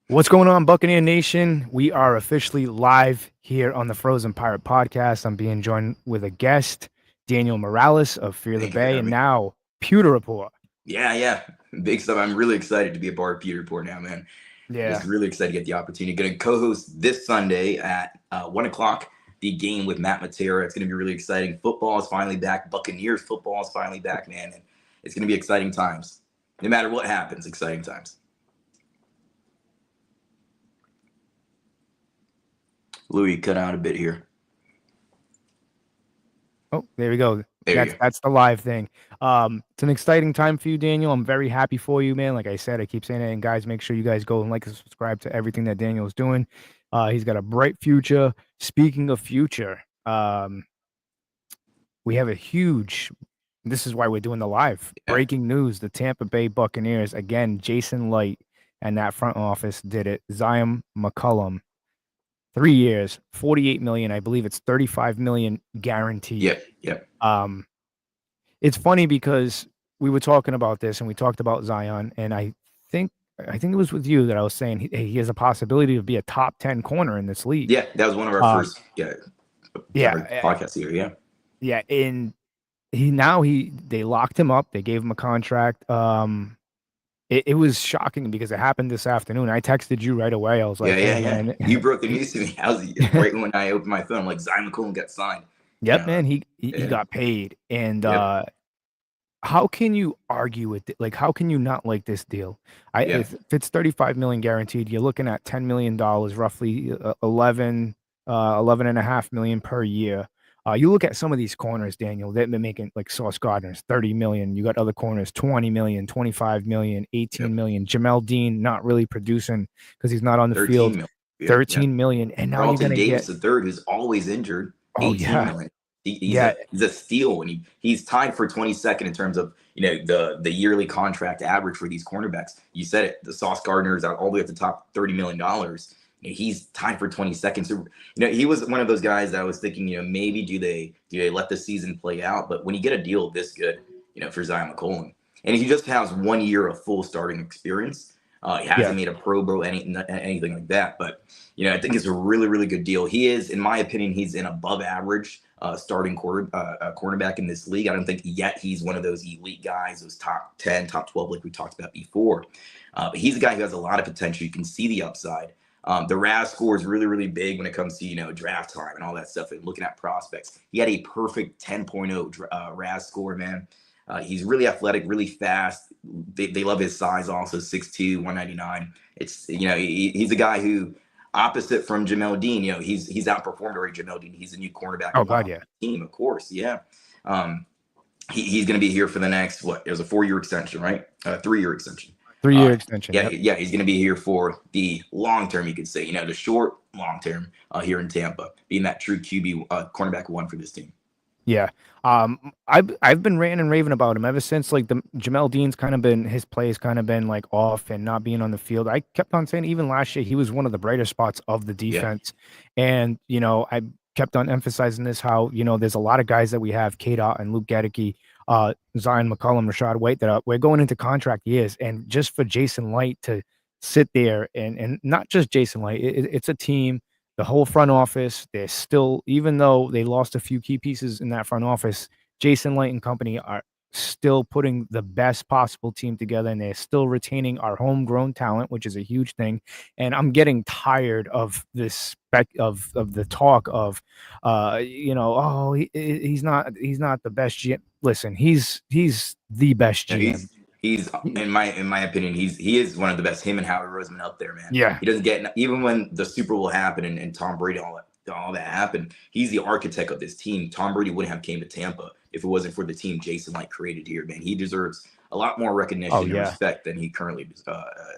What's going on, Buccaneer Nation? We are officially live here on the Frozen Pirate Podcast. I'm being joined with a guest, Daniel Morales of Fear the Thank you for Bay, having and me. now Pewter Report. Yeah. Big stuff. I'm really excited to be a part of Peter Report now, man. Just Yeah, really excited to get the opportunity. Going to co-host this Sunday at 1 o'clock the game with Matt Matera. It's going to be really exciting. Football is finally back. Buccaneers football is finally back, man. And it's going to be exciting times. No matter what happens, exciting times. Louis, cut out a bit here. oh, there we go. There you That's go. that's the live thing. It's an exciting time for you, Daniel. I'm very happy for you, man. Like I said, I keep saying it, and guys, make sure you guys go and like and subscribe to everything that Daniel's doing. He's got a bright future. Speaking of future, we have a huge. This is why we're doing the live Yeah. breaking news. The Tampa Bay Buccaneers again. Jason Light and that front office did it. Zyon McCollum, 3 years, 48 million. I believe it's 35 million guaranteed. Yep. Um, it's funny because we were talking about this and we talked about Zion, and think I think it was with you that I was saying he has a possibility to be a top 10 corner in this league. Yeah, that was one of our Um, first yeah, podcasts here. Yeah. yeah, and they locked him up. They gave him a contract. It was shocking because it happened this afternoon. I texted you right away. I was like, "Hey, Yeah. man." You broke the news to me. I was right when I opened my phone. I'm like, Zyon McCollum got signed. Yep, Yeah. man. He Yeah. got paid, and Yep. how can you argue with it? Like, how can you not like this deal? Yeah. If it's 35 million guaranteed, you're looking at $10 million, roughly 11 and a half million per year. You look at some of these corners, Daniel, they've been making like Sauce Gardner's 30 million. You got other corners, 20 million, 25 million, 18 Yep. million. Jamel Dean not really producing because he's not on the 13 field, million. Yeah. 13 million. And now you're Carlton gonna Davis get, the third, who's always injured, oh 18 yeah, million. yeah, He's a steal, and he's tied for 22nd in terms of the yearly contract average for these cornerbacks. You said it. The Sauce Gardner is out all the way at the top, $30 million. He's tied for 22nd. So he was one of those guys that I was thinking, maybe do they let the season play out? But when you get a deal this good, for Zyon McCollum, and he just has 1 year of full starting experience. He yeah, hasn't made a Pro Bowl, anything like that. But I think it's a really, really good deal. He is, in my opinion, he's an above average starting cornerback in this league. I don't think yet he's one of those elite guys, those top 10, top 12, like we talked about before. But he's a guy who has a lot of potential. You can see the upside. The RAS score is really, really big when it comes to, draft time and all that stuff and looking at prospects. He had a perfect 10.0 RAS score, man. He's really athletic, really fast. They love his size also, 6'2", 199. It's, he's a guy who, opposite from Jamel Dean, he's outperformed already Jamel Dean. He's a new cornerback oh god, yeah, team, of course. Yeah. Um, he's going to be here for the next, it was a 4-year extension, right? 3-year extension. 3 year extension. Yeah, Yep. he's going to be here for the long term, you could say, the short, long term here in Tampa, being that true QB cornerback one for this team. Yeah. I've been ranting and raving about him ever since like the Jamel Dean's kind of been his play has kind of been like off and not being on the field. I kept on saying even last year he was one of the brighter spots of the Yeah. defense. And I kept on emphasizing this how, there's a lot of guys that we have, K-Dot and Luke Gedeke, Zion McCollum, Rashad White, that we're going into contract years. And just for Jason Light to sit there and not just Jason Light, it's a team. The whole front office, they're still, even though they lost a few key pieces in that front office, Jason Light and company are still putting the best possible team together, and they're still retaining our homegrown talent, which is a huge thing. And I'm getting tired of this of the talk of, he's not the best GM. Listen, he's the best No, GM. he's in my opinion, he is one of the best. Him and Howard Roseman up there, man. Yeah. He doesn't get, even when the Super Bowl happened and Tom Brady, all that happened. He's the architect of this team. Tom Brady wouldn't have came to Tampa if it wasn't for the team Jason Light created here, man. He deserves a lot more recognition Oh and yeah. respect than he currently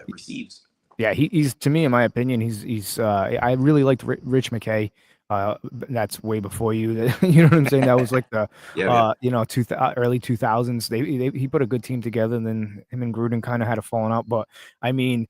receives. Yeah, he's to me, in my opinion, he's. I really liked Rich McKay. That's way before you. You know what I'm saying? That was like the, Yeah. early 2000s. He put a good team together, and then him and Gruden kind of had a falling out. But I mean,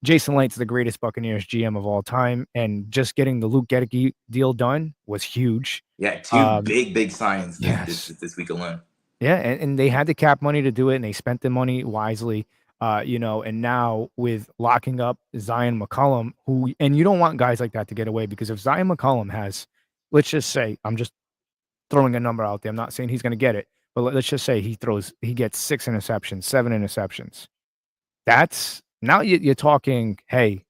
Jason Light's the greatest Buccaneers GM of all time, and just getting the Luke Gedeke deal done was huge. Yeah, two big signs Yes. this week alone. Yeah, and they had the cap money to do it, and they spent the money wisely. And now with locking up Zyon McCollum, and you don't want guys like that to get away, because if Zyon McCollum has, let's just say, I'm just throwing a number out there. I'm not saying he's going to get it, but let's just say he gets 6 interceptions, 7 interceptions. That's now you're talking, hey,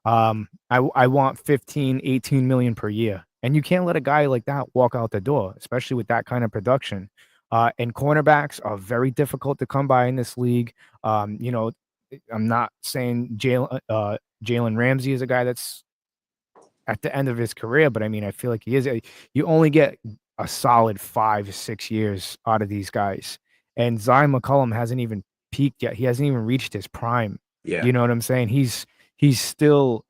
I want 15, 18 million per year. And you can't let a guy like that walk out the door, especially with that kind of production. And cornerbacks are very difficult to come by in this league. I'm not saying Jalen Ramsey is a guy that's at the end of his career, but I mean, I feel like he is. You only get a solid 5 6 years out of these guys, and Zyon McCollum hasn't even peaked yet. He hasn't even reached his prime. Yeah. You know what I'm saying? He's still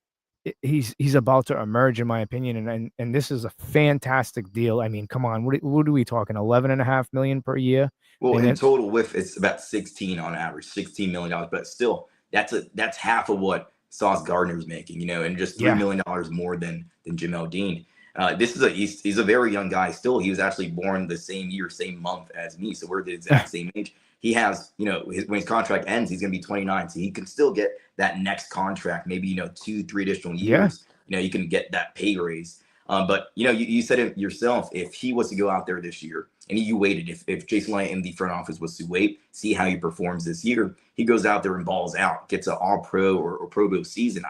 he's about to emerge, in my opinion, and this is a fantastic deal. I mean, come on, what are we talking? 11.5 million per year, Well, and in then total, with it's about 16 on average, $16 million, but still, that's half of what Sauce Gardner's making, and just yeah, $3 million more than Jamel Dean. This is he's a very young guy still. He was actually born the same year, same month as me, so we're the exact same age. He has, when his contract ends, he's going to be 29, so he can still get that next contract, maybe 2, 3 additional yeah, years. You can get that pay raise. But you said it yourself. If he was to go out there this year, and you waited, if Jason Light in the front office was to wait, see how he performs this year, he goes out there and balls out, gets an All Pro or Pro Bowl season.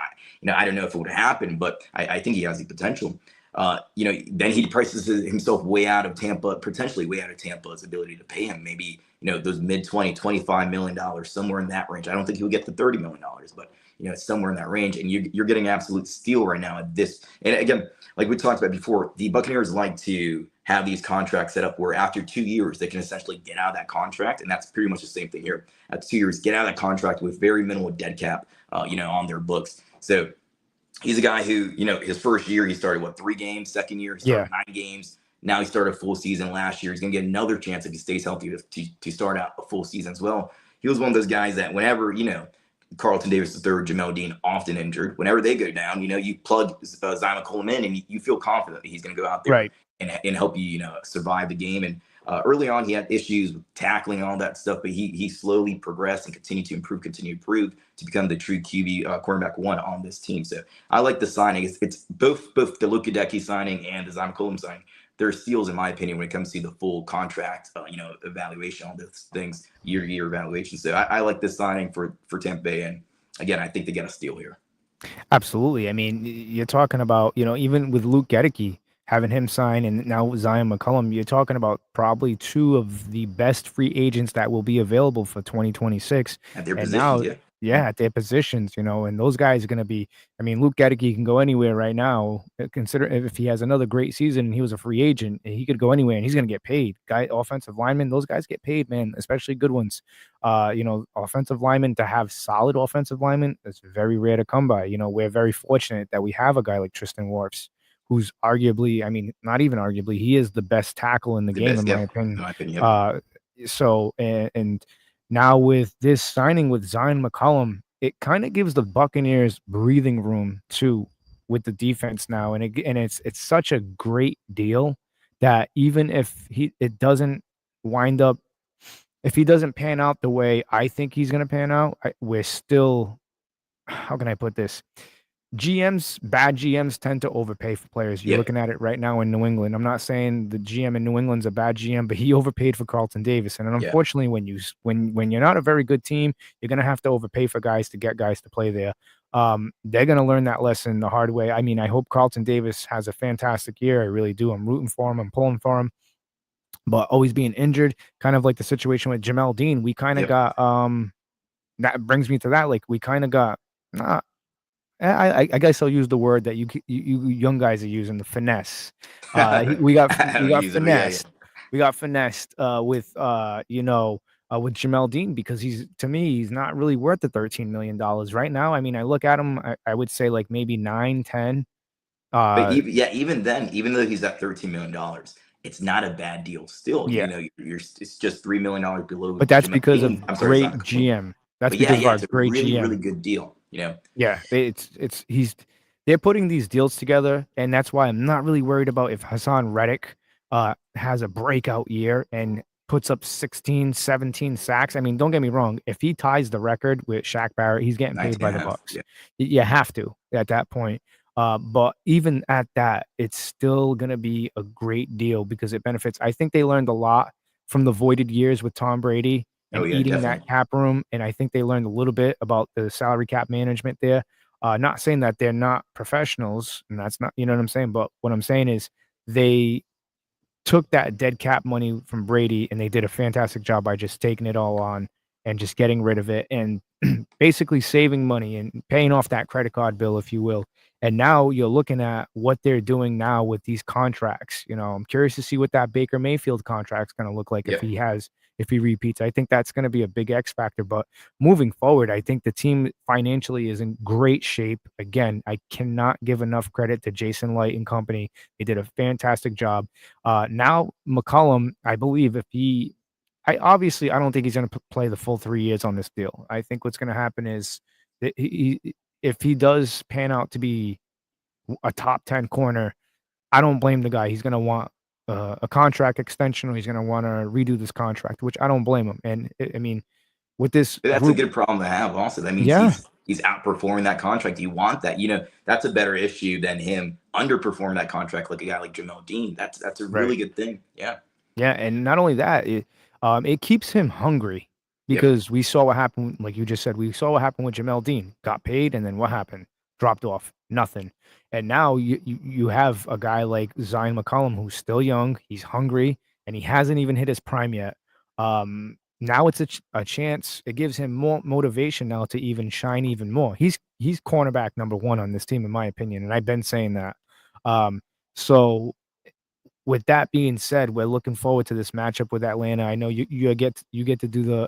I don't know if it would happen, but I think he has the potential. Then he prices himself way out of Tampa, potentially way out of Tampa's ability to pay him. Maybe those mid 20, $25 million, somewhere in that range. I don't think he'll get the $30 million, but somewhere in that range. And you're getting absolute steal right now at this. And again, like we talked about before, the Buccaneers like to have these contracts set up where after 2 years they can essentially get out of that contract, and that's pretty much the same thing here. At 2 years, get out of that contract with very minimal dead cap, on their books. So he's a guy who, his first year he started 3 games. Second year he yeah, started 9 games. Now he started a full season last year. He's going to get another chance if he stays healthy to start out a full season as well. He was one of those guys that whenever Carlton Davis III, Jamel Dean often injured, whenever they go down, you plug Zyon McCollum in and you feel confident that he's going to go out there right. and help you, survive the game. And early on, he had issues with tackling and all that stuff, but he slowly progressed and continued to improve to become the true QB cornerback one on this team. So I like the signing. It's both the Luka Decky signing and the Zyon McCollum signing. They're steals, in my opinion, when it comes to the full contract, evaluation, all those things, year-to-year evaluation. So I like this signing for Tampa Bay, and again, I think they get a steal here. Absolutely. I mean, you're talking about, even with Luke Gedeke, having him sign, and now with Zyon McCollum, you're talking about probably two of the best free agents that will be available for 2026. At their And positions, now, yeah. yeah, at their positions, and those guys are going to be, I mean, Luke Gedeke can go anywhere right now. Consider if he has another great season and he was a free agent, he could go anywhere and he's going to get paid. Offensive linemen, those guys get paid, man, especially good ones. Offensive linemen, to have solid offensive linemen, it's very rare to come by. We're very fortunate that we have a guy like Tristan Wirfs, who's arguably, I mean, not even arguably, he is the best tackle in the The game, best, in yeah, my in opinion. my opinion, yep. And now with this signing with Zyon McCollum, it kind of gives the Buccaneers breathing room too with the defense now, and it's such a great deal that even if it doesn't wind up, if he doesn't pan out the way I think he's going to pan out, we're still, how can I put this? Bad GMs tend to overpay for players. You're Yeah, looking at it right now in New England. I'm not saying the GM in New England's a bad GM, but he overpaid for Carlton Davis. And yeah, unfortunately, when you're not a very good team, you're gonna have to overpay for guys to get guys to play there. They're gonna learn that lesson the hard way. I mean, I hope Carlton Davis has a fantastic year. I really do. I'm rooting for him. I'm pulling for him. But always being injured, kind of like the situation with Jamel Dean, we kind of yep. got that brings me to that. Like we kind of got not I guess I'll use the word that you young guys are using, the finesse. I We don't got use it, but yeah, yeah. finessed. We got finessed with Jamel Dean, because to me he's not really worth the $13 million right now. I mean, I look at him, I would say like maybe 9, 10. But Uh, even then, even though he's at $13 million, it's not a bad deal. Still, yeah, it's just $3 million below but that's Jamel because Dean. of I'm sorry, great Zion McCollum. GM. That's But yeah, because of yeah, our it's a great really, GM. really good deal. Yeah, it's he's they're putting these deals together, and that's why I'm not really worried about if Hassan Reddick has a breakout year and puts up 16, 17 sacks. I mean, don't get me wrong. If he ties the record with Shaq Barrett, he's getting paid by the 19.5. Bucks. Yeah. You have to at that point. But even at that, it's still going to be a great deal because it benefits. I think they learned a lot from the voided years with Tom Brady Oh and yeah, eating that definitely. cap room. And I think they learned a little bit about the salary cap management there. Not saying that they're not professionals, and that's not, you know what I'm saying? But what I'm saying is they took that dead cap money from Brady and they did a fantastic job by just taking it all on and just getting rid of it and basically saving money and paying off that credit card bill, if you will. And now you're looking at what they're doing now with these contracts. You know, I'm curious to see what that Baker Mayfield contract's going to look like Yep. if he repeats. I think that's going to be a big X factor. But moving forward, I think the team financially is in great shape. Again, I cannot give enough credit to Jason Light and company. They did a fantastic job. Now McCollum, I believe if he, I don't think he's going to play the full 3 years on this deal. I think what's going to happen is that if he does pan out to be a top 10 corner, I don't blame the guy. He's going to want a contract extension or he's going to want to redo this contract, which I don't blame him. And I mean, with this That's a group, good problem to have. Also, that means yeah, he's outperforming that contract. You want that. That's a better issue than him underperforming that contract like a guy like Jamel Dean. That's a right. really good thing. Yeah. Yeah, and not only that, it keeps him hungry Yep. because we saw what happened, like you just said, we saw what happened with Jamel Dean. Got paid, and then what happened? Dropped off, nothing. And now you have a guy like Zyon McCollum who's still young, he's hungry, and he hasn't even hit his prime yet. Now it's a chance. It gives him more motivation now to even shine even more. He's cornerback number one on this team, in my opinion, and I've been saying that. So with that being said, we're looking forward to this matchup with Atlanta. I know you get to do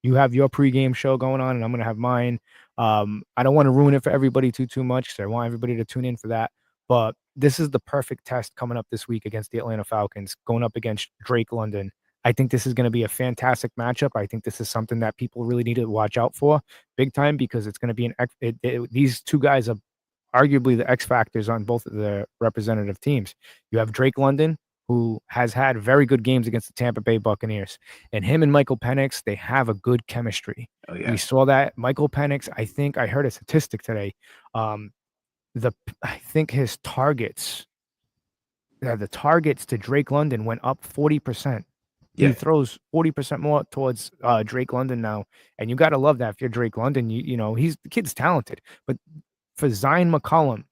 you have your pregame show going on, and I'm gonna have mine. I don't want to ruin it for everybody too much, so I want everybody to tune in for that. But this is the perfect test coming up this week against the Atlanta Falcons, going up against Drake London. I think this is going to be a fantastic matchup. I think this is something that people really need to watch out for big time because it's going to be these two guys are arguably the X factors on both of the representative teams. You have Drake London, who has had very good games against the Tampa Bay Buccaneers, and him and Michael Penix, they have a good chemistry. Oh We yeah. saw that Michael Penix. I think I heard a statistic today. Um, I think his targets, the targets to Drake London went up 40%. He Yeah. throws 40% more towards Drake London now, and you got to love that if you're Drake London. You know the kid's talented, but for Zion McCollum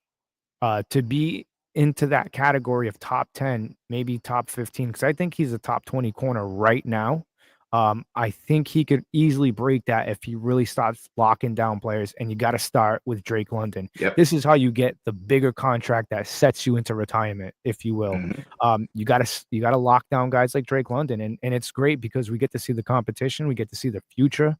to be into that category of top 10, maybe top 15, because I think he's a top 20 corner right now. I think he could easily break that if he really starts locking down players. And you got to start with Drake London. Yep. This is how you get the bigger contract that sets you into retirement, if you will. Hmm. You gotta lock down guys like Drake London, and it's great because we get to see the competition, we get to see the future,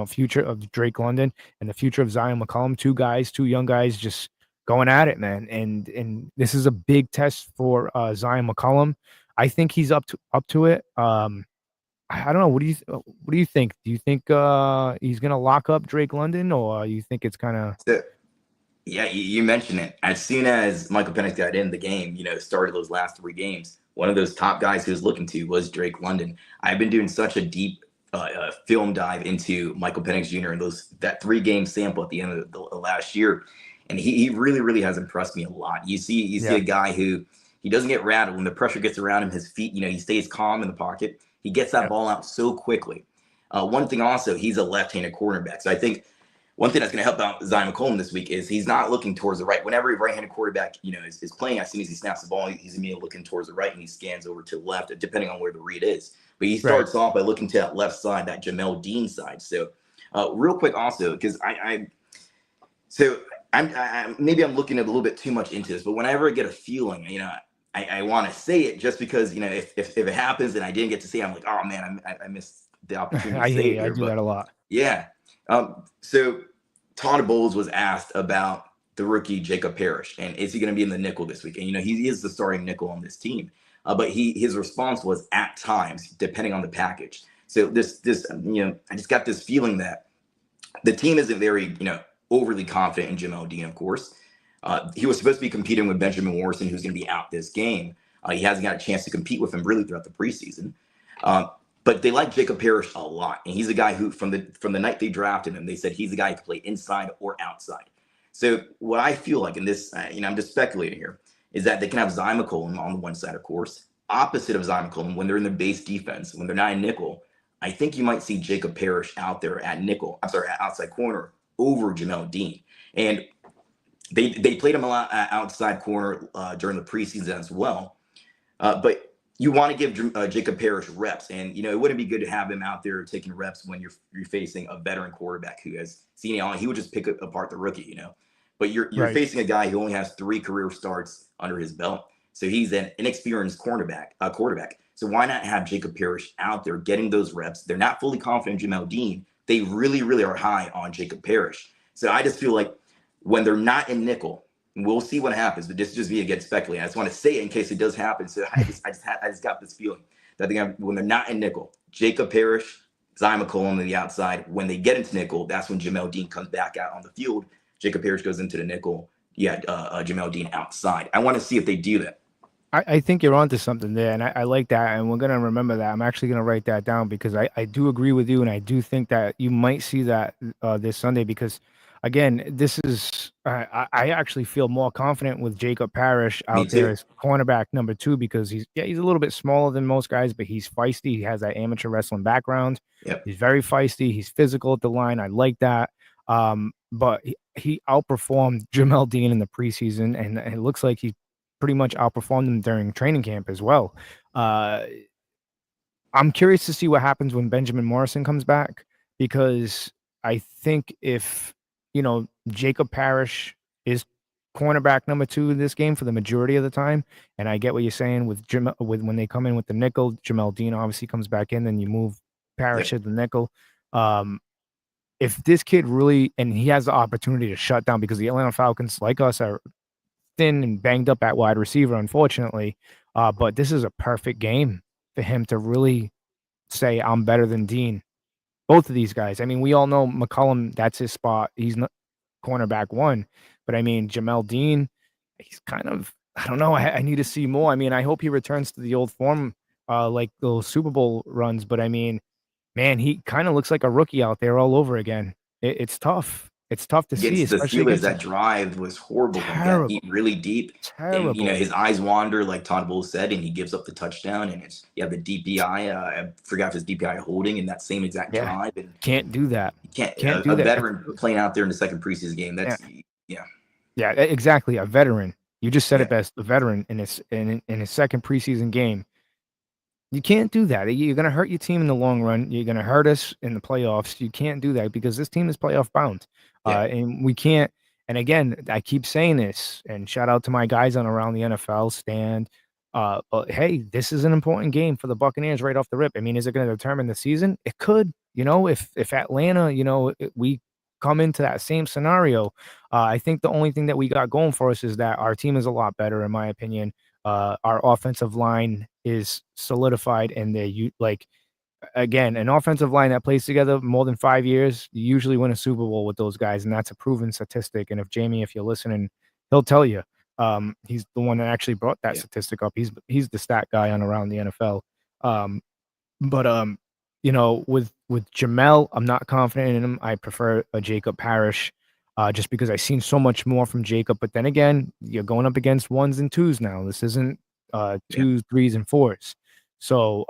future of Drake London and the future of Zion McCollum. Two young guys, just going at it, man. And this is a big test for Zyon McCollum. I think he's up to it. I don't know. What do you think? Do you think he's gonna lock up Drake London, or you think it's kind of So yeah, you mentioned it. As soon as Michael Penix got in the game, started those last 3 games, one of those top guys he was looking to was Drake London. I've been doing such a deep film dive into Michael Penix Jr. and that 3 game sample at the end of the last year, and he really really has impressed me a lot. You see yeah, a guy who he doesn't get rattled when the pressure gets around him. His feet, he stays calm in the pocket. He gets that yeah, ball out so quickly. One thing also, he's a left-handed quarterback, so I think one thing that's going to help out Zyon McCollum this week is he's not looking towards the right. Whenever a right-handed quarterback, is playing, as soon as he snaps the ball, he's immediately looking towards the right and he scans over to the left, depending on where the read is. But he right. starts off by looking to that left side, that Jamel Dean side. So, real quick, also, because maybe I'm looking a little bit too much into this, but whenever I get a feeling, I want to say it just because, if it happens and I didn't get to say it, I'm like, oh man, I missed the opportunity to I say hear it you. I here. do that But a lot. yeah. So Todd Bowles was asked about the rookie Jacob Parrish and is he going to be in the nickel this week? And he is the starting nickel on this team. But his response was at times, depending on the package. So I just got this feeling that the team isn't very overly confident in Jamel Dean, of course. He was supposed to be competing with Benjamin Morrison, who's going to be out this game. He hasn't got a chance to compete with him really throughout the preseason. But they like Jacob Parrish a lot, and he's a guy who from the night they drafted him, they said he's the guy who can play inside or outside. So what I feel like in this, I'm just speculating here, is that they can have Zyon McCollum on the one side, of course, opposite of Zyon McCollum when they're in the base defense, when they're not in nickel. I think you might see Jacob Parrish out there at nickel. I'm sorry, at outside corner over Jamel Dean, and they played him a lot at outside corner during the preseason as well. But you want to give Jacob Parrish reps, and it wouldn't be good to have him out there taking reps when you're facing a veteran quarterback who has seen it all. He would just pick apart the rookie. But you're Right. facing a guy who only has 3 career starts under his belt, so he's an inexperienced quarterback. So why not have Jacob Parrish out there getting those reps? They're not fully confident in Jamel Dean. They really, really are high on Jacob Parrish. So I just feel like when they're not in nickel, we'll see what happens, but this is just me again speculating. I just want to say it in case it does happen. So I just got this feeling that when they're not in nickel, Jacob Parrish, Zyon McCollum on the outside. When they get into nickel, that's when Jamel Dean comes back out on the field. Jacob Parrish goes into the nickel. Jamel Dean outside. I want to see if they do that. I think you're onto something there, and I like that, and we're gonna remember that. I'm actually gonna write that down because I do agree with you, and I do think that you might see that this Sunday because, again, this is I actually feel more confident with Jacob Parrish Me out there too. as cornerback number 2 because he's a little bit smaller than most guys, but he's feisty. He has that amateur wrestling background. Yep. He's very feisty. He's physical at the line. I like that. But he outperformed Jamel Dean in the preseason, and it looks like he pretty much outperformed them during training camp as well. I'm curious to see what happens when Benjamin Morrison comes back because I think if Jacob Parrish is cornerback number 2 in this game for the majority of the time, and I get what you're saying with when they come in with the nickel, Jamel Dean obviously comes back in, then you move Parrish Yep. to the nickel. If this kid really, and he has the opportunity to shut down because the Atlanta Falcons, like us, are thin and banged up at wide receiver, unfortunately. But this is a perfect game for him to really say, I'm better than Dean. Both of these guys. I mean, we all know McCollum, that's his spot. He's not cornerback 1. But I mean, Jamel Dean, he's kind of, I don't know. I need to see more. I mean, I hope he returns to the old form, like those Super Bowl runs. But I mean, man, he kind of looks like a rookie out there all over again. It's tough. It's tough to see, Against the especially Steelers, against that drive was horrible when he got terrible, beat really deep. And, terrible. his eyes wander, like Todd Bowles said, and he gives up the touchdown. And you have the DPI. I forgot if it's DPI holding in that same exact Yeah, drive. And can't do that. you can't, Can't do a that. veteran playing out there in the second preseason game, Yeah, that's, yeah. yeah, exactly. A veteran. You just said it Yeah. best. A veteran in his second preseason game. You can't do that. You're going to hurt your team in the long run. You're going to hurt us in the playoffs. You can't do that because this team is playoff bound. Yeah. And we can't. And again, I keep saying this, and shout out to my guys on Around the NFL stand. But hey, this is an important game for the Buccaneers right off the rip. I mean, is it going to determine the season? It could. If Atlanta, we come into that same scenario, I think the only thing that we got going for us is that our team is a lot better, in my opinion. Our offensive line is solidified, and again, an offensive line that plays together more than 5 years, you usually win a Super Bowl with those guys, and that's a proven statistic. And if you're listening, he'll tell you. He's the one that actually brought that Yeah. statistic up. He's the stat guy on Around the NFL. But with Jamel, I'm not confident in him. I prefer a Jacob Parrish, just because I've seen so much more from Jacob. But then again, you're going up against 1s and 2s now. This isn't Yeah. 2s, 3s, and 4s. So,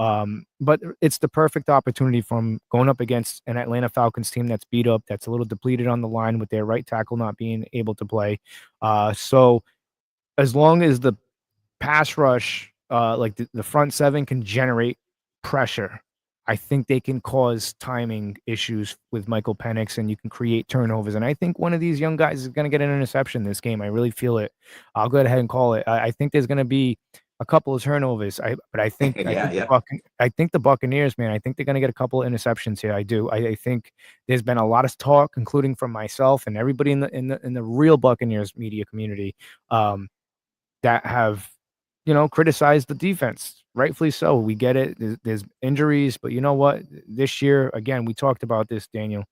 but it's the perfect opportunity from going up against an Atlanta Falcons team that's beat up, that's a little depleted on the line with their right tackle not being able to play. So as long as the pass rush, like the front 7 can generate pressure, I think they can cause timing issues with Michael Penix, and you can create turnovers. And I think one of these young guys is going to get an interception this game. I really feel it. I'll go ahead and call it. I think there's going to be a couple of turnovers. But I think Yeah. Yeah. I think the Buccaneers, man, I think they're going to get a couple of interceptions here. I do. I think there's been a lot of talk, including from myself and everybody in the real Buccaneers media community, that have criticized the defense. Rightfully so. We get it. There's injuries, but you know what? This year, again, we talked about this, Daniel.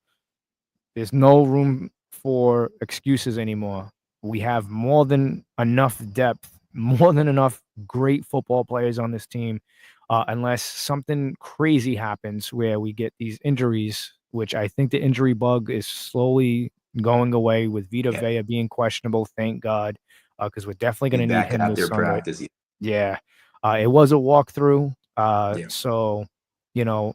There's no room for excuses anymore. We have more than enough depth, more than enough great football players on this team. unless something crazy happens where we get these injuries, which I think the injury bug is slowly going away with Vita Yeah, Vea being questionable. Thank God, because we're definitely he's going to need back him out this there Sunday. practice. Yeah, it was a walkthrough, Yeah, so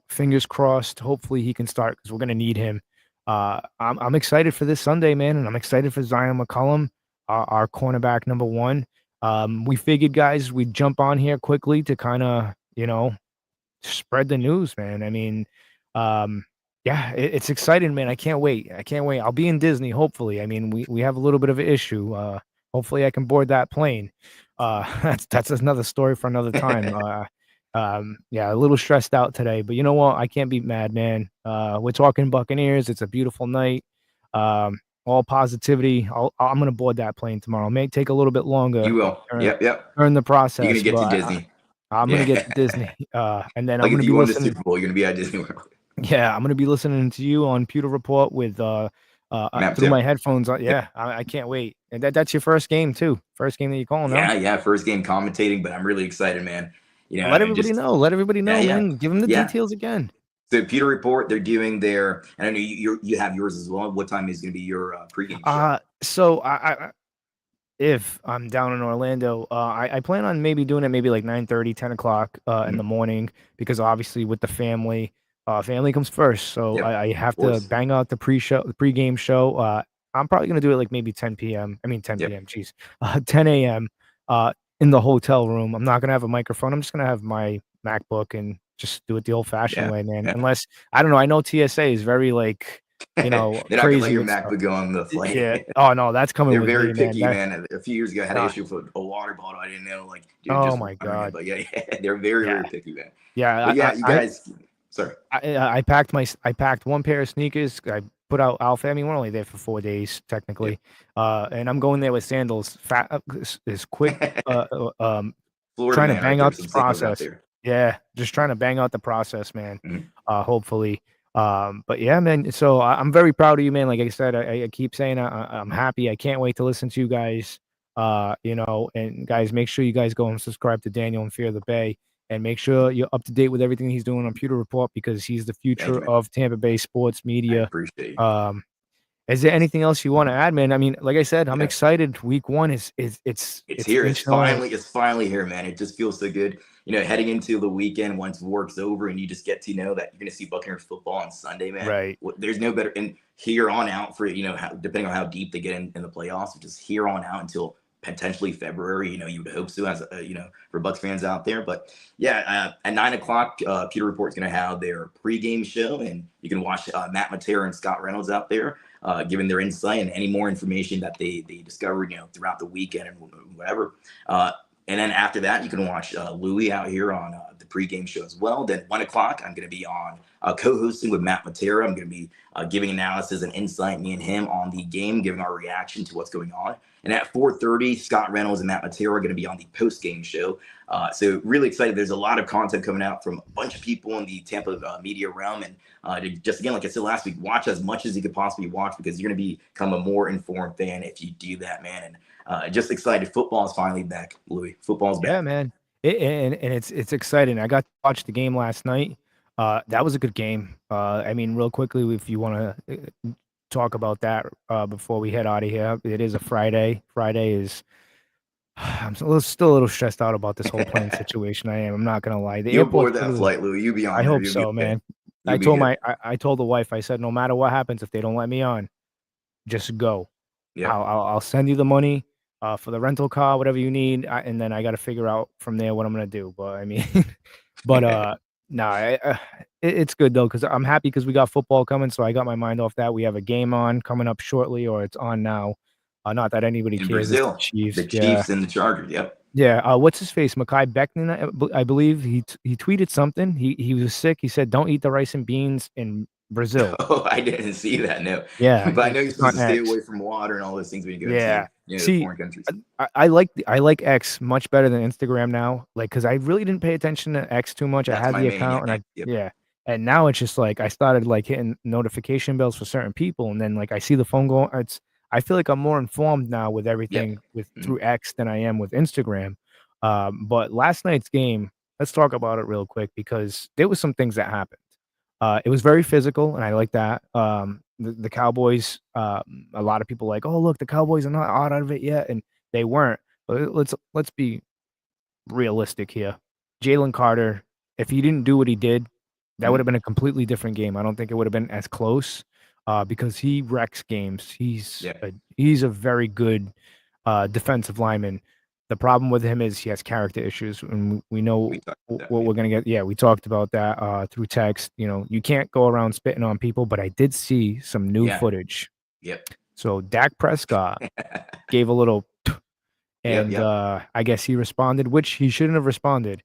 fingers crossed. Hopefully, he can start because we're going to need him. I'm excited for this Sunday, man, and I'm excited for Zyon McCollum, our cornerback number one. We figured, guys, we'd jump on here quickly to kind of, spread the news, man. I mean, um, yeah, it's exciting, man. I can't wait. I can't wait. I'll be in Disney, hopefully. I mean, we have a little bit of an issue. Hopefully, I can board that plane. That's another story for another time. Yeah, a little stressed out today, but you know what? I can't be mad, man. We're talking Buccaneers. It's a beautiful night. All positivity. I'm gonna board that plane tomorrow. It may take a little bit you longer will. Yep, yep. during the You're gonna process, get to but Disney. I'm gonna get to Yeah, Disney, and then I'm like gonna if be you won the listening. Super Bowl, you're gonna be at Disney World. Yeah, I'm gonna be listening to you on Pewter Report with Map through too. my headphones. Yep. Yeah, I can't wait. And that's your first game too. First game that you're calling now. Yeah, yeah. First game commentating, but I'm really excited, man. Let everybody Just know. Let everybody yeah, know, yeah, man. Give them the yeah. details again. So Peter Report, they're doing their, and I know you have yours as well. What time is going to be your pregame show? So if I'm down in Orlando, I plan on maybe doing it maybe like 9:30, 10 o'clock in the Mhm. morning because obviously with the family, family comes first. So Yep, I of have to course. bang out the pregame show. I'm probably gonna do it like maybe 10 p.m. I mean 10 Yep. p.m. Jeez, 10 a.m. In the hotel room. I'm not gonna have a microphone. I'm just gonna have my MacBook and just do it the old-fashioned Yeah. way, man. Yeah. Unless I don't know. I know TSA is very like They're not gonna let crazy your with stuff. MacBook go on the Yeah. flight. Oh no, that's coming They're with very me, man. picky, That man. A few years ago, I had an nah. issue with a water bottle. I didn't know, like, dude, Oh just my watering it. god. But yeah, they're very, Yeah. very picky, man. Yeah, But yeah, you guys, sorry. I packed one pair of sneakers. I put out outfit. I mean, we're only there for 4 days Yeah. technically, and I'm going there with sandals. Fat is quick. Florida Trying to man, right bang there. out this Some sandals out process. there. Yeah, just trying to bang out the process, man. Mhm. Hopefully. But yeah, man. So I'm very proud of you, man. Like I said, I keep saying I'm happy. I can't wait to listen to you guys. And guys, make sure you guys go and subscribe to Daniel and Fear the Bay, and make sure you're up to date with everything he's doing on Pewter Report because he's the Thank you, future man. of Tampa Bay sports I media. appreciate you. Um, is there anything else you want to add, man? I mean, like I said, I'm Yeah. excited. Week one is It's it's here. inching along. It's finally here, man. It just feels so good. Heading into the weekend once work's over and you just get to know that you're going to see Buccaneers football on Sunday, man. Right. There's no better. And here on out for, depending on how deep they get in the playoffs, just here on out until potentially February, you would hope so as, for Bucks fans out there. But yeah, at 9 o'clock, Peter Report's going to have their pregame show and you can watch Matt Matera and Scott Reynolds out there giving their insight and any more information that they discovered, throughout the weekend and whatever. And then after that, you can watch Louis out here on the pregame show as well. Then 1 o'clock, I'm going to be on co-hosting with Matt Matera. I'm going to be giving analysis and insight, me and him, on the game, giving our reaction to what's going on. And at 4:30, Scott Reynolds and Matt Matera are going to be on the post-game show. So really excited. There's a lot of content coming out from a bunch of people in the Tampa media realm. And just again, like I said last week, watch as much as you could possibly watch because you're going to become a more informed fan if you do that, man. And just excited. Football is finally back, Louis. Football's Yeah, back. man. And it's exciting. I got to watch the game last night. That was a good game. I mean, real quickly, if you want to talk about that before we head out of here, it is a Friday. Friday is. Still a little stressed out about this whole plane situation. I am. I'm not gonna lie. The You'll airport's board that literally. flight, Louis. You be I on there. hope You'll be so, okay. man. You'll be good. I told the wife. I said, no matter what happens, if they don't let me on, just go. Yep. I'll send you the money for the rental car, whatever you need, and then I got to figure out from there what I'm gonna do. But I mean, but nah, it's good though because I'm happy because we got football coming, so I got my mind off that. We have a game on coming up shortly, or it's on now. Not that anybody In cares. It's the Brazil, the Chiefs. Yeah, Chiefs and the Chargers. Yep. yeah. What's his face? Makai Beckman, I believe he tweeted something. He was sick. He said, "Don't eat the rice and beans in Brazil." Oh, I didn't see that. No, Yeah, but I know you're it's supposed on to stay X. away from water and all those things when you go to Yeah. the See, foreign countries. I like X much better than Instagram now. Like, cause I really didn't pay attention to X too much. I That's had my the main. account and Yeah. I Yep. yeah. And now it's just like I started like hitting notification bells for certain people, and then like I see the phone going. I feel like I'm more informed now with Yep. everything with Mhm. through X than I am with Instagram. But last night's game, let's talk about it real quick because there was some things that happened. It was very physical, and I like that. The Cowboys, a lot of people like, oh look, the Cowboys are not out of it yet, and they weren't. But let's be realistic here. Jalen Carter, if he didn't do what he did, that would Mhm. have been a completely different game. I don't think it would have been as close because he wrecks games. Yeah, He's a very good defensive lineman. The problem with him is he has character issues, and we we know talked about what that. we're gonna get. Yeah, we talked about that through text. You know, you can't go around spitting on people, but I did see some new Yeah, footage. yep, So Dak Prescott gave a little, yep, and yep. I guess he responded, which he shouldn't have responded.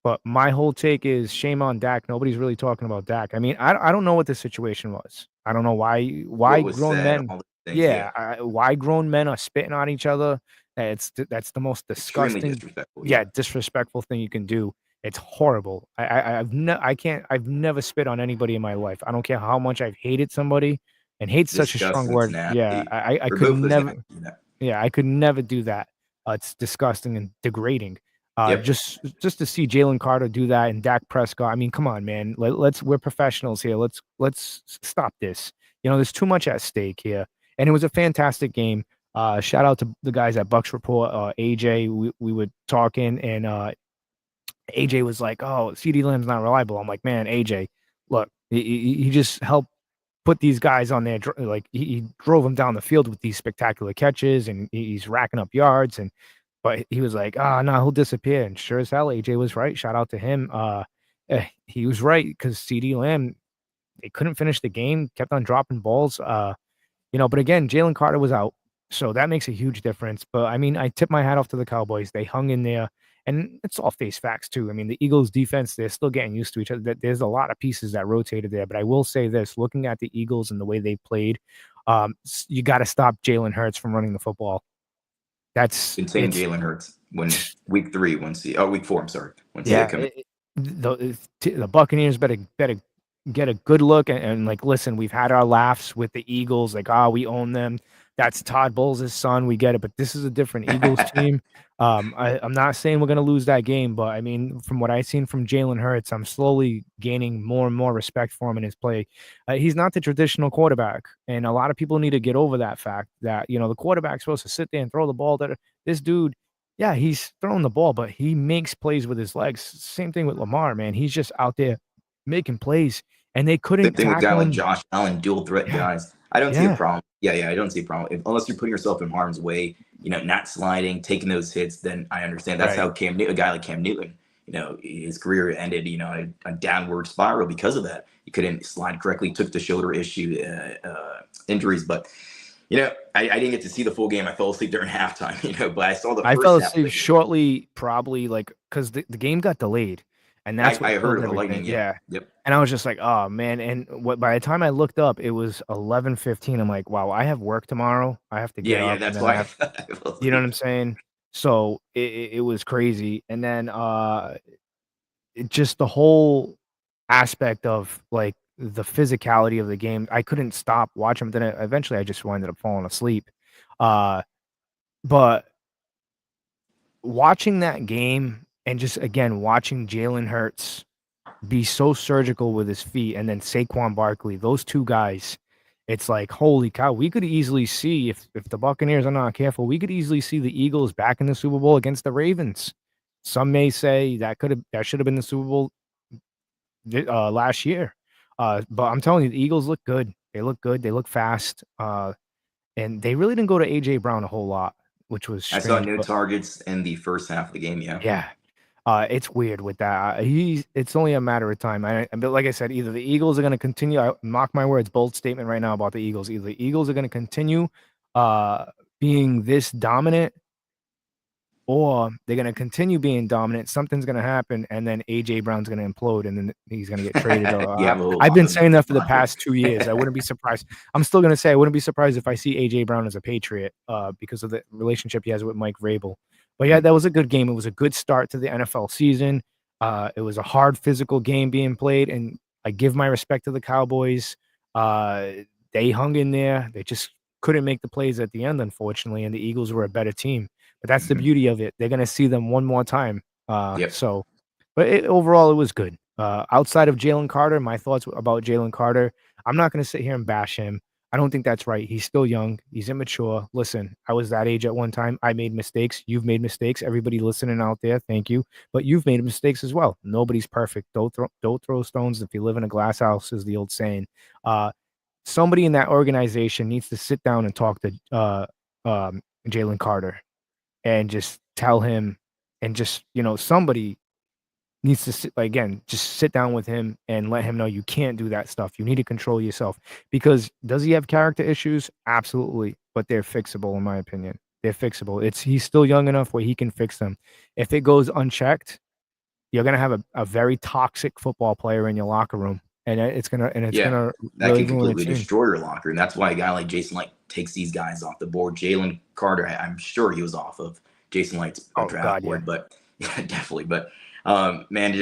But my whole take is shame on Dak. Nobody's really talking about Dak. I mean, I don't know what the situation was. I don't know why What was grown said, men, all these things. Yeah, yeah, why grown men are spitting on each other. That's the most extremely disgusting, disrespectful. yeah, Yeah, disrespectful thing you can do. It's horrible. I've never spit on anybody in my life. I don't care how much I've hated somebody, and hate's such a strong disgusting. It's word. Yeah, nasty. I Or could both those never. nasty. You know? Yeah, I could never do that. It's disgusting and degrading. Yep. Just to see Jalen Carter do that and Dak Prescott. I mean, come on, man. Let's we're professionals here. Let's stop this. You know, there's too much at stake here. And it was a fantastic game. Shout out to the guys at Bucks Report. AJ, we were talking, and AJ was like, "Oh, CD Lamb's not reliable." I'm like, "Man, AJ, look, he just helped put these guys on there. Like he drove them down the field with these spectacular catches, and he's racking up yards. And but he was like, "Ah, no, he'll disappear." And sure as hell, AJ was right. Shout out to him. He was right because CD Lamb, they couldn't finish the game, kept on dropping balls. But again, Jalen Carter was out, so that makes a huge difference. But I mean, I tip my hat off to the Cowboys. They hung in there, and it's all face facts too. I mean, the Eagles' defense, they're still getting used to each other. There's a lot of pieces that rotated there, but I will say this: looking at the Eagles and the way they played, you got to stop Jalen Hurts from running the football. That's Contain it's Jalen Hurts when week 3, once he, week 4, I'm sorry, once he Yeah, come in. the Buccaneers better get a good look and like listen. We've had our laughs with the Eagles, like we own them. That's Todd Bowles' son. We get it, but this is a different Eagles team. I'm not saying we're gonna lose that game, but I mean, from what I've seen from Jalen Hurts, I'm slowly gaining more and more respect for him in his play. He's not the traditional quarterback, and a lot of people need to get over that fact that the quarterback's supposed to sit there and throw the ball. That this dude, yeah, he's throwing the ball, but he makes plays with his legs. Same thing with Lamar, man. He's just out there making plays, and they Same couldn't thing with a guy tackle like him. Josh Allen, dual threat Yeah, guys. I don't see a yeah, problem. Yeah, I don't see a problem. Unless you're putting yourself in harm's way, not sliding, taking those hits, then I understand. That's right. how a guy like Cam Newton, his career ended, a downward spiral because of that. He couldn't slide correctly, took the shoulder issue injuries. But, I didn't get to see the full game. I fell asleep during halftime, but I saw the I fell first half of asleep the game. shortly, probably like because the game got delayed, and that's what I heard killed of the Lightning. everything. Yeah. Yeah, Yep. and I was just like, oh man. And what by the time I looked up, it was 11:15. I'm like, wow, I have work tomorrow. I have to get Yeah. up, and That's then I why have, I fell you know what I'm asleep. saying? So it was crazy, and then just the whole aspect of like the physicality of the game. I couldn't stop watching, but then eventually I just ended up falling asleep. Uh, but watching that game and just again watching Jalen Hurts be so surgical with his feet, and then Saquon Barkley, those two guys, it's like holy cow. We could easily see if the Buccaneers are not careful, we could easily see the Eagles back in the Super Bowl against the Ravens. Some may say that should have been the Super Bowl last year. But I'm telling you, the Eagles look good. They look good. They look fast. And they really didn't go to AJ Brown a whole lot, which was I saw strange. no But targets in the first half of the game. Yeah. yeah, it's weird with that. It's only a matter of time. But like I said, either the Eagles are going to continue. I mark my words, bold statement right now about the Eagles. Either the Eagles are going to continue uh, being this dominant, or they're gonna continue being dominant. Something's gonna happen, and then AJ Brown's gonna implode, and then he's gonna get traded. You have a little I've been saying optimism that for the behind past 2 years. I it. wouldn't be surprised. I'm still gonna say I wouldn't be surprised if I see AJ Brown as a Patriot, because of the relationship he has with Mike Vrabel. But yeah, that was a good game. It was a good start to the NFL season. It was a hard physical game being played, and I give my respect to the Cowboys. Uh, they hung in there. They just couldn't make the plays at the end, unfortunately, and the Eagles were a better team. But that's the Mhm. beauty of it. They're gonna see them one more time. Yep. So But overall, it was good. Outside of Jalen Carter, my thoughts about Jalen Carter, I'm not going to sit here and bash him. I don't think that's right. He's still young. He's immature. Listen, I was that age at one time. I made mistakes. You've made mistakes. Everybody listening out there, thank you. But you've made mistakes as well. Nobody's perfect. Don't throw stones if you live in a glass house, is the old saying. Uh, Somebody in that organization needs to sit down and talk to Jalen Carter and just tell him, and just somebody needs to sit, like, again, just sit down with him and let him know you can't do that stuff. You need to control yourself. Because does he have character issues? Absolutely, but they're fixable in my opinion. They're fixable. He's still young enough where he can fix them. If it goes unchecked, you're gonna have a very toxic football player in your locker room, and it's Yeah, gonna that really can ruin a completely team. destroy your locker, and that's why a guy like Jason Light takes these guys off the board. Jalen Carter, I'm sure he was off of Jason Light's Oh draft God, yeah. board, but yeah, definitely. But man,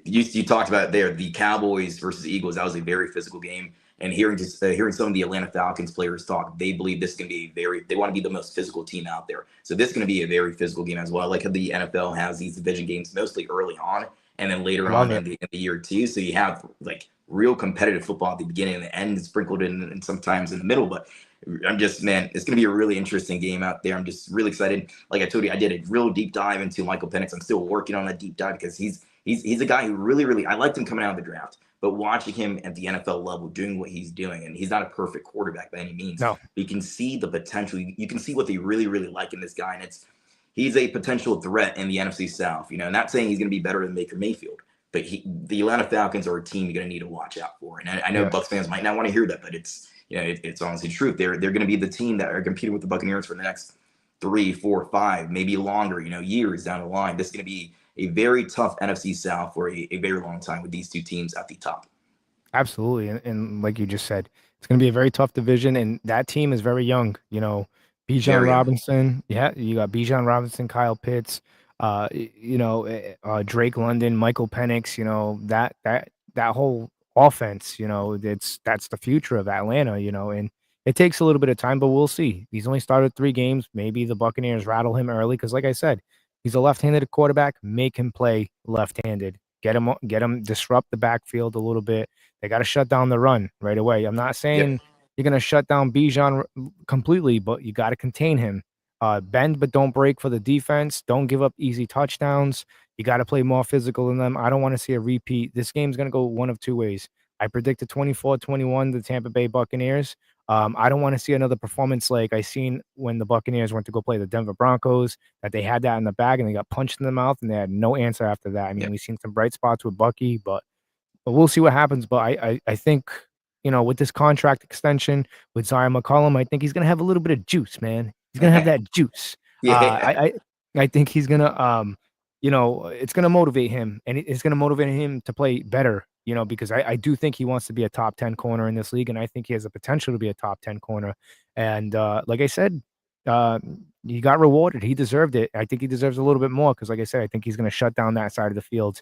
you talked about it there, the Cowboys versus Eagles. That was a very physical game, and hearing some of the Atlanta Falcons players talk, they believe this is going to be they want to be the most physical team out there. So this is going to be a very physical game as well. Like how the NFL has these division games mostly early on, and then I later love on it. in the year too. So you have like real competitive football at the beginning and the end, sprinkled in and sometimes in the middle. But man, it's going to be a really interesting game out there. I'm just really excited. Like I told you, I did a real deep dive into Michael Penix. I'm still working on that deep dive because he's a guy who really I liked him coming out of the draft. But watching him at the NFL level doing what he's doing, and he's not a perfect quarterback by any means, No, but you can see the potential. You can see what they really like in this guy, and he's a potential threat in the NFC South. Not saying he's going to be better than Baker Mayfield, but the Atlanta Falcons are a team you're going to need to watch out for. And I know Bucs yes. fans might not want to hear that, but it's honestly the truth. They're going to be the team that are competing with the Buccaneers for the next 3, 4, 5, maybe longer, years down the line. This is going to be a very tough NFC South for a very long time with these two teams at the top. Absolutely, and like you just said, it's going to be a very tough division, and that team is very young. Bijan Very young. Robinson, yeah, you got Bijan Robinson, Kyle Pitts, Drake London, Michael Penix. That whole offense. That's the future of Atlanta. And it takes a little bit of time, but we'll see. He's only started 3 games. Maybe the Buccaneers rattle him early because, like I said, he's a left-handed quarterback. Make him play left-handed. Get him, disrupt the backfield a little bit. They got to shut down the run right away. I'm not Yep. saying you're going to shut down Bijan completely, but you got to contain him. Bend but don't break for the defense. Don't give up easy touchdowns. You got to play more physical than them. I don't want to see a repeat. This game's going to go one of two ways. I predicted 24-21 the Tampa Bay Buccaneers. I don't want to see another performance like I seen when the Buccaneers went to go play the Denver Broncos, that they had that in the bag and they got punched in the mouth and they had no answer after that. I mean, Yep. we've seen some bright spots with Bucky, but we'll see what happens. But I think, with this contract extension with Zyon McCollum, I think he's gonna have a little bit of juice, man. He's gonna have that juice. Yeah. I think he's gonna it's gonna motivate him, and it's gonna motivate him to play better. Because I do think he wants to be a top 10 corner in this league, and I think he has the potential to be a top 10 corner. And like I said, uh, he got rewarded. He deserved it. I think he deserves a little bit more because, like I said, I think he's going to shut down that side of the field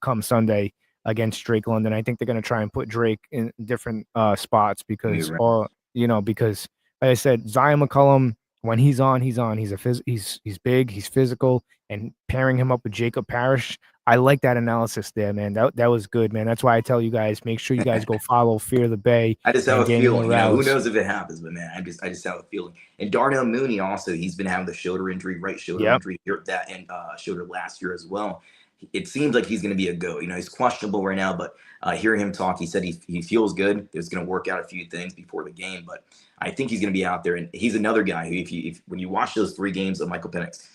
come Sunday against Drake London. I think they're going to try and put Drake in different spots because, You're right. because like I said, Zion McCollum, when he's on, he's on. He's big, he's physical, and pairing him up with Jacob Parrish, I like that analysis there, man. That was good, man. That's why I tell you guys, make sure you guys go follow Fear the Bay I just have and a Daniel feeling, who Morales. knows if it happens, but man, I just have a feeling. And Darnell Mooney also, he's been having the shoulder injury, right shoulder Yep. injury here that and shoulder last year as well. It seems like he's going to be a go. He's questionable right now, but hearing him talk, he said he feels good. He's going to work out a few things before the game, but I think he's going to be out there. And he's another guy who, if when you watch those 3 games of Michael Penix,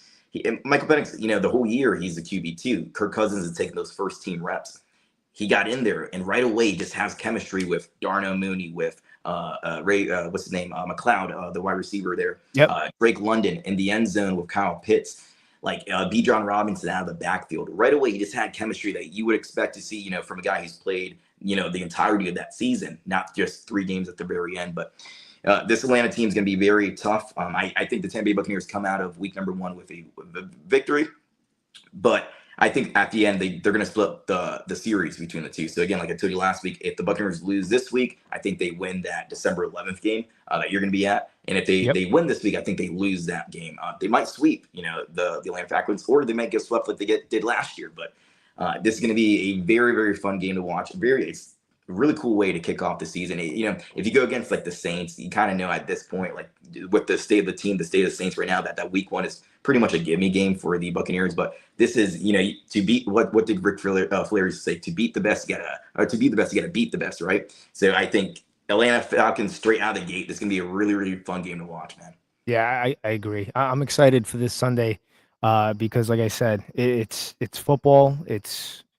Michael Penix, the whole year he's a QB too. Kirk Cousins is taking those first team reps. He got in there and right away just has chemistry with Darnell Mooney, with Ray, what's his name, McLeod, the wide receiver there, Yep. Drake London in the end zone with Kyle Pitts, like Bijan Robinson out of the backfield. Right away, he just had chemistry that you would expect to see, from a guy who's played, the entirety of that season, not just 3 games at the very end. But this Atlanta team is going to be very tough. I think the Tampa Bay Buccaneers come out of week number 1 with a victory. But I think at the end they're going to split up the series between the two. So again, like I told you last week, if the Buccaneers lose this week, I think they win that December 11th game that you're going to be at. And if Yep. they win this week, I think they lose that game. They might sweep, the Atlanta Falcons, or they might get swept like they did last year. But This is going to be a very, very fun game to watch. It's a really cool way to kick off the season. If you go against like the Saints, you kind of know at this point, like with the state of the team, the state of the Saints right now, that week one is pretty much a gimme game for the Buccaneers. But this is, to beat what did Rick Flair say? To beat the best, to beat the best, you got to beat the best, right? So I think Atlanta Falcons straight out of the gate. This is gonna be a really, really fun game to watch, man. Yeah, I agree. I'm excited for this Sunday, because like I said, it's football.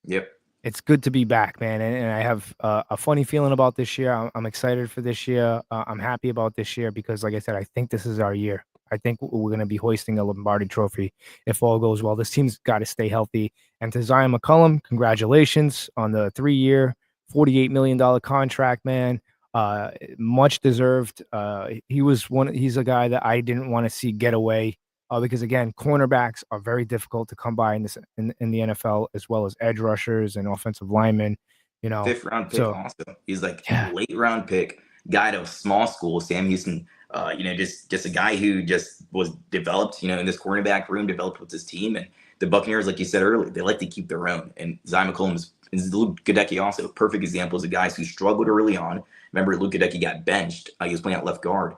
Yep. It's good to be back, man. And I have a funny feeling about this year. I'm excited for this year. I'm happy about this year because, like I said, I think this is our year. I think we're going to be hoisting a Lombardi trophy if all goes well. This team's got to stay healthy. And to Zyon McCollum, congratulations on the 3-year, $48 million contract, man. Much deserved. He's a guy that I didn't want to see get away, because again, cornerbacks are very difficult to come by in the NFL, as well as edge rushers and offensive linemen. Fifth round pick So also. He's like yeah, late round pick, guy to small school, Sam Houston. Just a guy who just was developed, in this cornerback room, developed with his team. And the Buccaneers, like you said earlier, they like to keep their own. And Zyon McCollum is Luke Gadecki also perfect examples of guys who struggled early on. Remember, Luke Gadecki got benched. He was playing at left guard.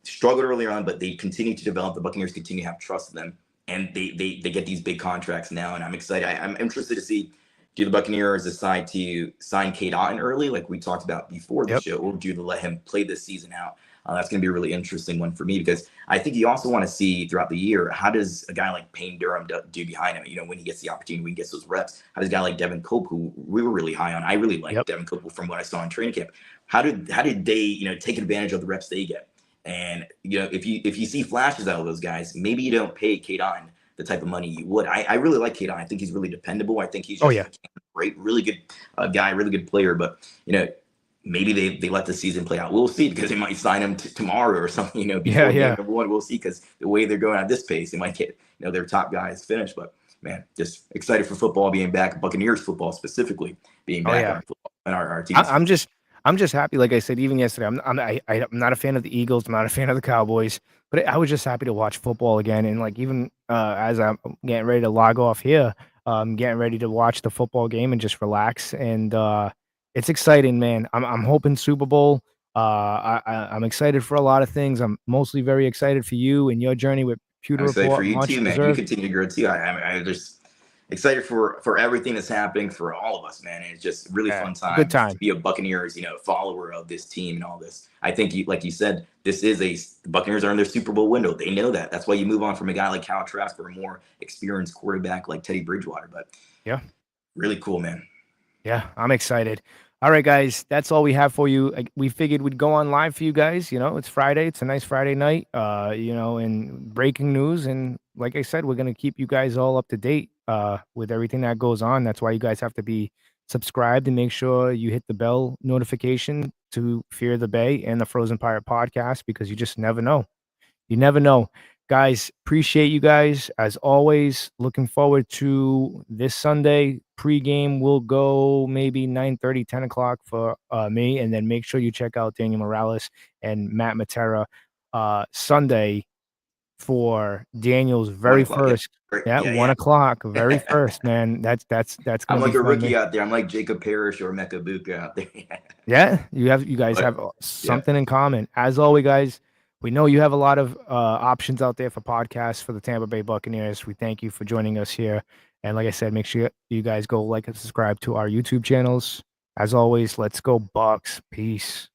Struggled earlier on, but they continue to develop. The Buccaneers continue to have trust in them, and they get these big contracts now. And I'm excited. I'm interested to see, do the Buccaneers decide to sign Kate Otten early, like we talked about before the yep, show, or do they let him play this season out? That's going to be a really interesting one for me because I think you also want to see throughout the year, how does a guy like Payne Durham do behind him? When he gets the opportunity, when he gets those reps, how does a guy like Devin Cope, who we were really high on, I really like yep. Devin Cope from what I saw in training camp. How did they, take advantage of the reps they get? And if you see flashes out of those guys, maybe you don't pay Kate Otten the type of money you would. I really like Kate Otten. I think he's really dependable. I think he's Oh just yeah, great, really good guy, really good player. But maybe they let the season play out. We'll see because they might sign him tomorrow or something. Before game yeah. number one, we'll see because the way they're going at this pace, they might get their top guys finished. But man, just excited for football being back. Buccaneers football specifically being Oh back yeah. on football and our I, teams. I'm just happy. Like I said, even yesterday, I'm not a fan of the Eagles. I'm not a fan of the Cowboys. But I was just happy to watch football again. And like even as I'm getting ready to log off here, getting ready to watch the football game and just relax. And it's exciting, man. I'm hoping Super Bowl. I'm excited for a lot of things. I'm mostly very excited for you and your journey with Pewter I'm excited for Report. you Much too, man. You deserved. continue to grow too. I'm just excited for everything that's happening for all of us, man. And it's just really Yeah, fun it's a good times to time. be a Buccaneers, follower of this team and all this. I think, like you said, the Buccaneers are in their Super Bowl window. They know that. That's why you move on from a guy like Kyle Trask for a more experienced quarterback like Teddy Bridgewater. But Yeah. really cool, man. Yeah, I'm excited. All right, guys, that's all we have for you. We figured we'd go on live for you guys. It's Friday. It's a nice Friday night. And breaking news. And like I said, we're gonna keep you guys all up to date with everything that goes on. That's why you guys have to be subscribed and make sure you hit the bell notification to Fear the Bay and the Frozen Pirate podcast because you just never know. You never know. Guys, appreciate you guys. As always, looking forward to this Sunday. Pre-game will go maybe 9:30, 10 o'clock for me. And then make sure you check out Daniel Morales and Matt Matera Sunday for Daniel's One very o'clock. Yeah, first. great. Yeah, Yeah, 1 o'clock, very yeah. first, man. That's I'm gonna be like a fun, rookie man. out there. I'm like Jacob Parrish or Mecca Buka out there. Yeah, you guys But have yeah, something in common. As always, guys, we know you have a lot of options out there for podcasts for the Tampa Bay Buccaneers. We thank you for joining us here. And like I said, make sure you guys go like and subscribe to our YouTube channels. As always, let's go Bucks. Peace.